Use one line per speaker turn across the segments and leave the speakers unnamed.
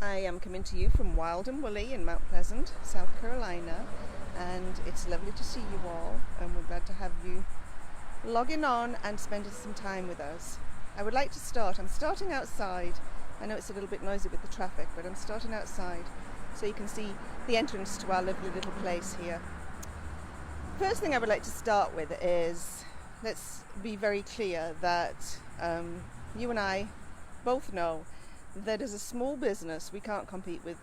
I am coming to you from Wild and Woolly in Mount Pleasant, South Carolina, and it's lovely to see you all, and we're glad to have you logging on and spending some time with us. I would like to I'm starting outside. I know it's a little bit noisy with the traffic, but I'm starting outside so you can see the entrance to our lovely little place here. First thing I would like to start with is, let's be very clear that you and I both know that as a small business we can't compete with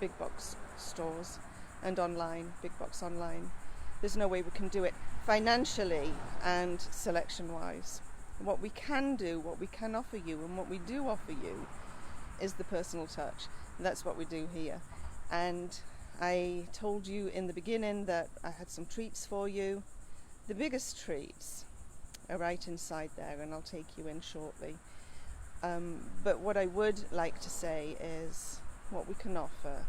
big box stores and online, big box online. There's no way we can do it financially and selection wise. What we can do, what we can offer you, and what we do offer you is the personal touch. That's what we do here. And I told you in the beginning that I had some treats for you. The biggest treats are right inside there, and I'll take you in shortly. But what I would like to say is what we can offer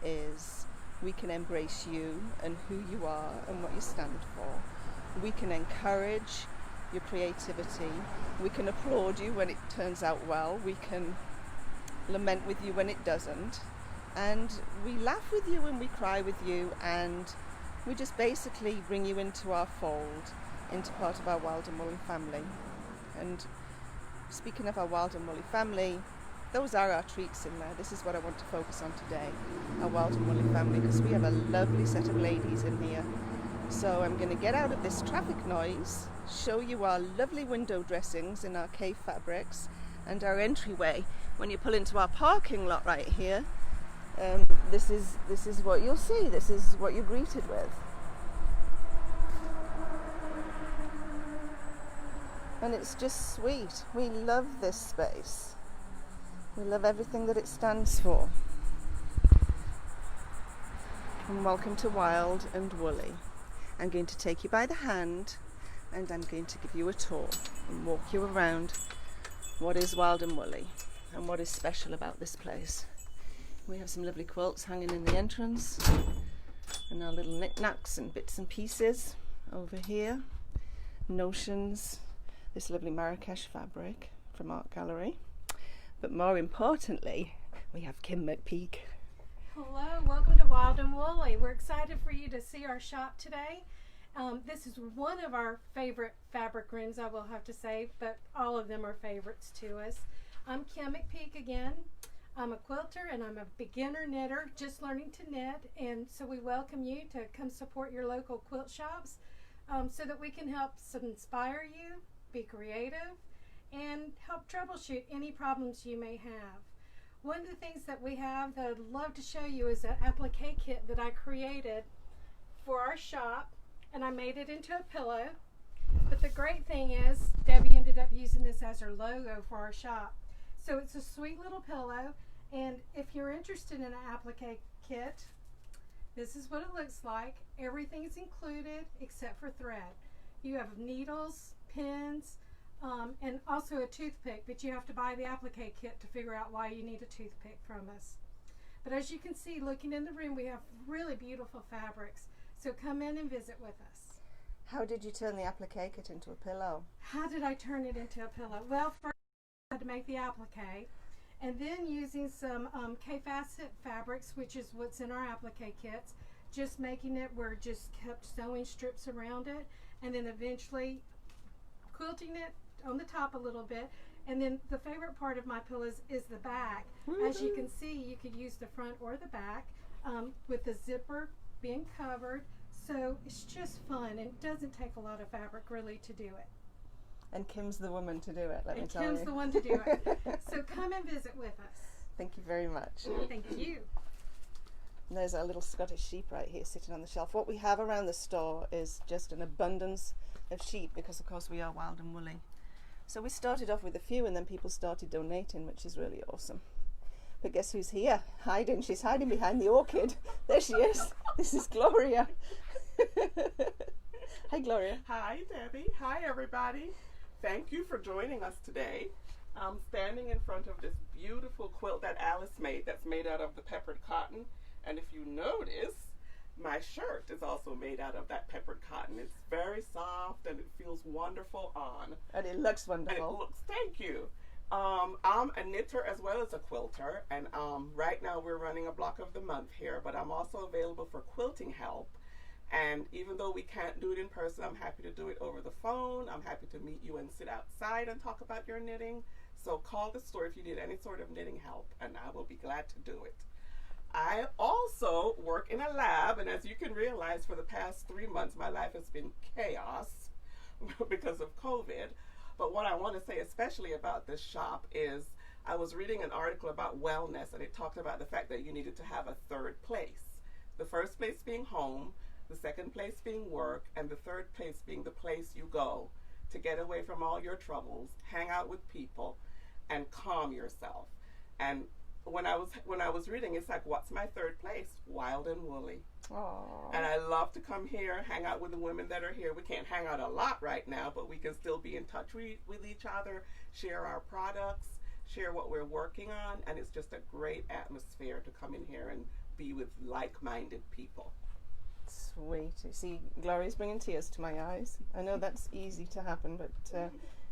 is we can embrace you and who you are and what you stand for. We can encourage your creativity. We can applaud you when it turns out well. We can lament with you when it doesn't. And we laugh with you and we cry with you, and we just basically bring you into our fold, into part of our Wild and Woolly family. And speaking of our Wild and Woolly family, those are our treats in there. This is what I want to focus on today, our Wild and Woolly family, because we have a lovely set of ladies in here. So I'm going to get out of this traffic noise, show you our lovely window dressings in our cave fabrics and our entryway. When you pull into our parking lot right here, this is what you'll see. This is what you're greeted with. And it's just sweet. We love this space. We love everything that it stands for. And welcome to Wild and Woolly. I'm going to take you by the hand and I'm going to give you a tour and walk you around what is Wild and Woolly and what is special about this place. We have some lovely quilts hanging in the entrance and our little knickknacks and bits and pieces over here. Notions, this lovely Marrakesh fabric from Art Gallery. But more importantly, we have Kim McPeak.
Hello, welcome to Wild and Woolly. We're excited for you to see our shop today. This is one of our favorite fabric rooms, I will have to say, but all of them are favorites to us. I'm Kim McPeak again. I'm a quilter and I'm a beginner knitter, just learning to knit, and so we welcome you to come support your local quilt shops so that we can help inspire you, be creative, and help troubleshoot any problems you may have. One of the things that we have that I'd love to show you is an applique kit that I created for our shop, and I made it into a pillow. But the great thing is Debbie ended up using this as her logo for our shop. So it's a sweet little pillow, and if you're interested in an applique kit, this is what it looks like. Everything is included except for thread. You have needles, pins, and also a toothpick, but you have to buy the applique kit to figure out why you need a toothpick from us. But as you can see, looking in the room, we have really beautiful fabrics. So come in and visit with us.
How did you turn the applique kit into a pillow?
How did I turn it into a pillow? Well, first I had to make the applique, and then using some K-Facet fabrics, which is what's in our applique kits, just making it, we're just kept sewing strips around it, and then eventually quilting it on the top a little bit. And then the favorite part of my pillows is the back. As you can see, you could use the front or the back with the zipper being covered. So it's just fun, and it doesn't take a lot of fabric really to do it.
And Kim's the woman to do it, let me tell you.
And Kim's the one to do it. So come and visit with us.
Thank you very much.
Thank you.
And there's our little Scottish sheep right here sitting on the shelf. What we have around the store is just an abundance of sheep because, of course, we are Wild and Woolly. So we started off with a few and then people started donating, which is really awesome. But guess who's here? Hiding. She's hiding behind the orchid. There she is. This is Gloria. Hi, Gloria.
Hi, Debbie. Hi, everybody. Thank you for joining us today. I'm standing in front of this beautiful quilt that Alice made that's made out of the peppered cotton. And if you notice, my shirt is also made out of that peppered cotton. It's very soft and it feels wonderful on.
And it looks wonderful.
And it looks, thank you. I'm a knitter as well as a quilter, and right now we're running a block of the month here, but I'm also available for quilting help. And even though we can't do it in person, I'm happy to do it over the phone. I'm happy to meet you and sit outside and talk about your knitting. So call the store if you need any sort of knitting help, and I will be glad to do it. I also work in a lab, and as you can realize, for the past 3 months, my life has been chaos because of COVID. But what I want to say especially about this shop is I was reading an article about wellness, and it talked about the fact that you needed to have a third place. The first place being home, the second place being work, and the third place being the place you go to get away from all your troubles, hang out with people, and calm yourself. And when I was reading, it's like, what's my third place? Wild and Woolly.
Aww.
And I love to come here, hang out with the women that are here. We can't hang out a lot right now, but we can still be in touch with each other, share our products, share what we're working on, and it's just a great atmosphere to come in here and be with like-minded people.
Sweet. You see, Gloria's bringing tears to my eyes. I know that's easy to happen, but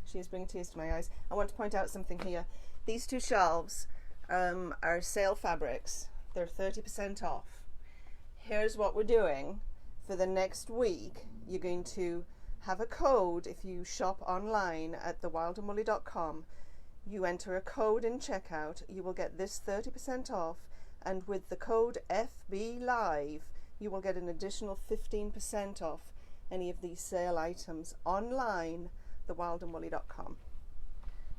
she is bringing tears to my eyes. I want to point out something here. These two shelves are sale fabrics. They're 30% off. Here's what we're doing. For the next week, you're going to have a code. If you shop online at thewildandwoolly.com, you enter a code in checkout, you will get this 30% off, and with the code FBLive, you will get an additional 15% off any of these sale items online, thewildandwoolly.com.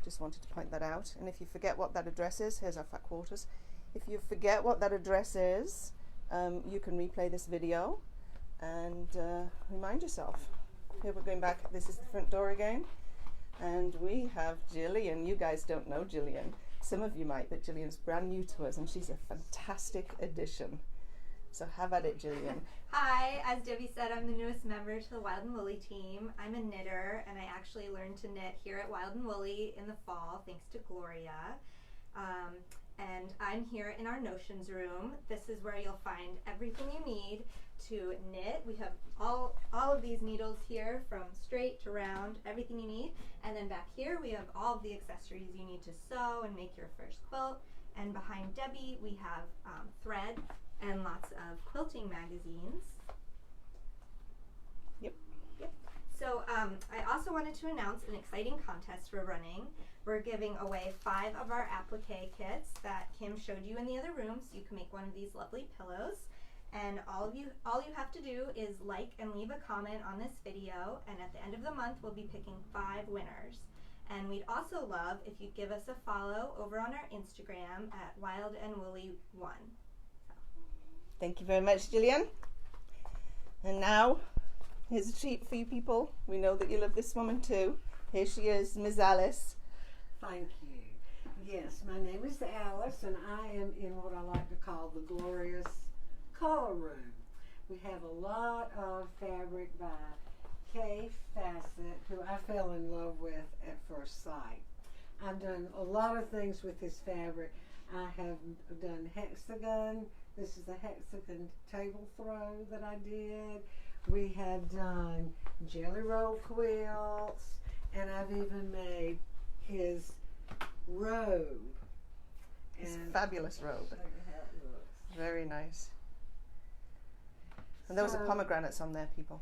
Just wanted to point that out. And if you forget what that address is, here's our fat quarters. If you forget what that address is, you can replay this video and remind yourself. Here we're going back. This is the front door again. And we have Jillian. You guys don't know Jillian. Some of you might, but Jillian's brand new to us, and she's a fantastic addition. So have at it, Jillian.
Hi, as Debbie said, I'm the newest member to the Wild and Woolly team. I'm a knitter, and I actually learned to knit here at Wild and Woolly in the fall, thanks to Gloria. And I'm here in our notions room. This is where you'll find everything you need to knit. We have all of these needles here, from straight to round, everything you need. And then back here we have all of the accessories you need to sew and make your first quilt. And behind Debbie we have thread and lots of quilting magazines.
Yep.
So I also wanted to announce an exciting contest we're running. We're giving away 5 of our applique kits that Kim showed you in the other room, so you can make one of these lovely pillows. And all you have to do is like and leave a comment on this video, and at the end of the month we'll be picking 5 winners. And we'd also love if you'd give us a follow over on our Instagram at wildandwoolly1.
Thank you very much, Jillian. And now, here's a treat for you people. We know that you love this woman too. Here she is, Ms. Alice.
Thank you. Yes, my name is Alice, and I am in what I like to call the glorious color room. We have a lot of fabric by Kay Fassett, who I fell in love with at first sight. I've done a lot of things with this fabric. I have done hexagon. This is the hexagon table throw that I did. We have done jelly roll quilts, and I've even made his robe.
His fabulous robe.
Show you how it looks.
Very nice. And those are pomegranates on there, people.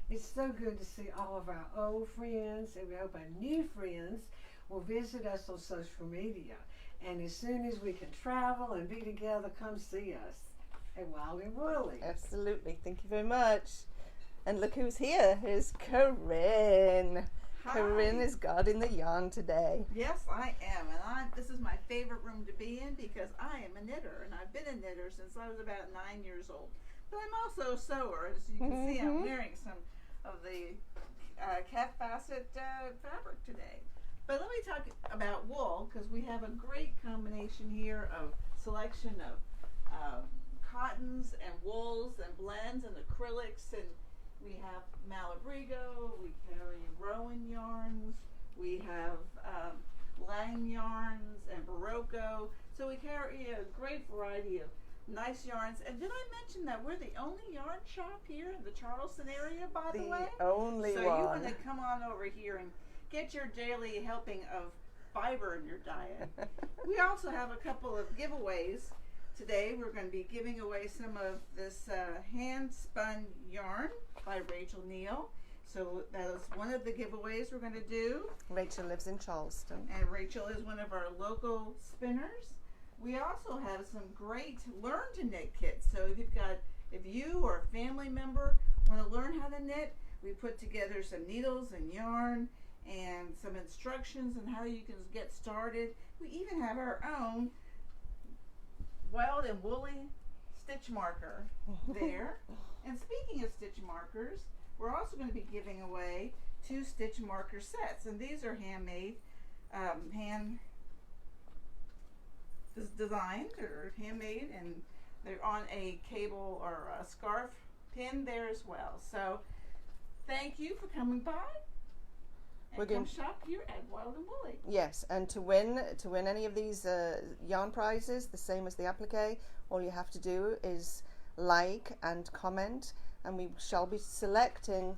It's so good to see all of our old friends, and we hope our new friends will visit us on social media. And as soon as we can travel and be together, come see us at Wild and Woolly.
Absolutely. Thank you very much. And look who's here. Here's Corinne.
Hi.
Corinne is guarding the yarn today.
Yes, I am, and this is my favorite room to be in because I am a knitter, and I've been a knitter since I was about 9 years old. But I'm also a sewer, as you can see. I'm wearing some of the Cat Fassett fabric today. But let me talk about wool, because we have a great combination here of selection of cottons and wools and blends and acrylics, and we have Malabrigo, we carry Rowan yarns, we have Lang yarns and Barocco. So we carry a great variety of nice yarns. And did I mention that we're the only yarn shop here in the Charleston area, by the way?
The only
so
one.
you want to come on over here and get your daily helping of fiber in your diet. We also have a couple of giveaways. Today we're going to be giving away some of this hand-spun yarn by Rachel Neal. So that is one of the giveaways we're going to do.
Rachel lives in Charleston.
And Rachel is one of our local spinners. We also have some great learn to knit kits. So if you or a family member want to learn how to knit, we put together some needles and yarn and some instructions on how you can get started. We even have our own Wild and Woolly stitch marker there. And speaking of stitch markers, we're also going to be giving away 2 stitch marker sets, and these are handmade, designed or handmade, and they're on a cable or a scarf pin there as well. So thank you for coming by. And
We're
come
going-
shop here at Wild and Woolly.
Yes, and to win any of these yarn prizes, the same as the applique, all you have to do is like and comment, and we shall be selecting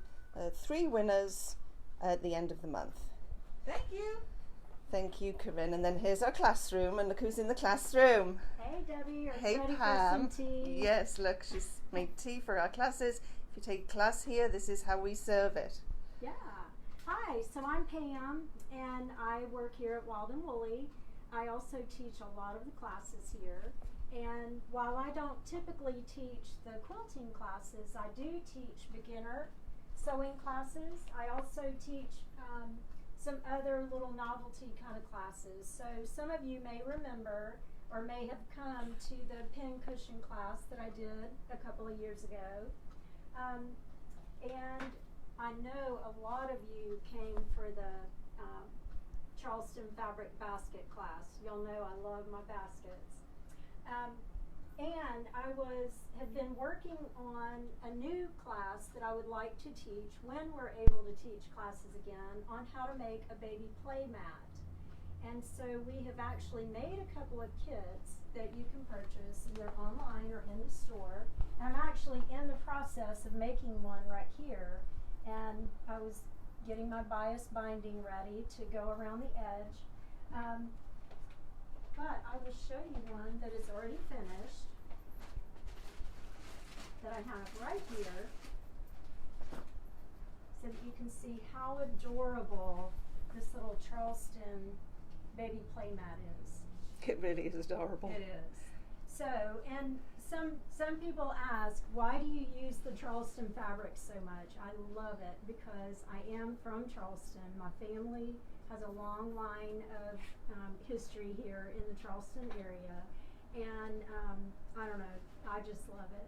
3 winners at the end of the month.
Thank you.
Thank you, Corinne. And then here's our classroom, and look who's in the classroom.
Hey Debbie, are
Hey,
you ready
Pam.
for some tea?
Yes, look, she's made tea for our classes. If you take class here, this is how we serve it.
Yeah. Hi, so I'm Pam, and I work here at Wild and Woolly. I also teach a lot of the classes here. And while I don't typically teach the quilting classes, I do teach beginner sewing classes. I also teach some other little novelty kind of classes. So some of you may remember or may have come to the pin cushion class that I did a couple of years ago. And I know a lot of you came for the Charleston Fabric Basket class. Y'all know I love my baskets. And I have been working on a new class that I would like to teach when we're able to teach classes again on how to make a baby play mat. And so we have actually made a couple of kits that you can purchase either online or in the store. And I'm actually in the process of making one right here. And I was getting my bias binding ready to go around the edge. But I will show you one that is already finished that I have right here so that you can see how adorable this little Charleston baby play mat is.
It really is adorable.
It is. So, and some people ask, why do you use the Charleston fabric so much? I love it because I am from Charleston. My family has a long line of history here in the Charleston area, and I don't know, I just love it.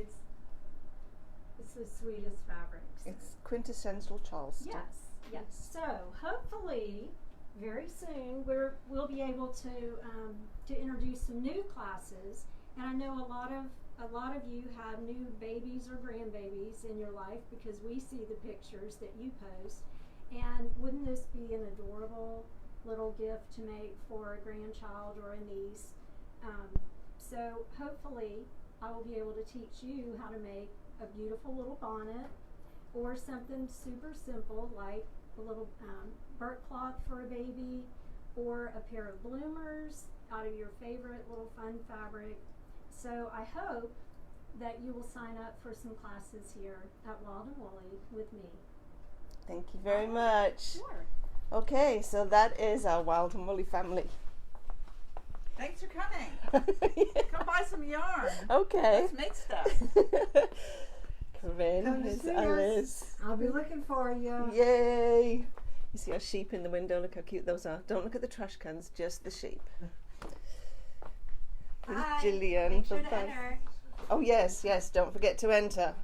It's the sweetest fabric. So.
It's quintessential Charleston.
Yes, yes. So hopefully, very soon we'll be able to introduce some new classes, and I know a lot of you have new babies or grandbabies in your life because we see the pictures that you post. And wouldn't this be an adorable little gift to make for a grandchild or a niece? So hopefully I will be able to teach you how to make a beautiful little bonnet or something super simple like a little burnt cloth for a baby or a pair of bloomers out of your favorite little fun fabric. So I hope that you will sign up for some classes here at Wild and Woolly with me.
Thank you very much.
Sure.
Okay, so that is our Wild and Woolly family.
Thanks for coming. Come buy some yarn.
Okay.
Let's make stuff.
Corinne,
Come to
here's
see us.
Alice.
I'll be looking for you.
Yay! You see our sheep in the window? Look how cute those are. Don't look at the trash cans, just the sheep. Here's
Hi.
Gillian.
Make sure
from
to
Fun-
enter.
Oh yes, yes, don't forget to enter.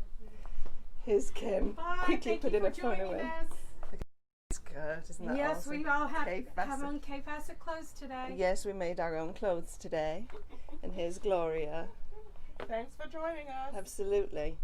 Here's Kim.
Bye.
Quickly
Thank
put
you
in
for
a phone
joining
away.
us.
It's good, isn't that
Yes,
awesome?
we all have
Kay Fassett.
on Kay Fassett clothes today.
Yes, we made our own clothes today. And here's Gloria.
Thanks for joining us.
Absolutely.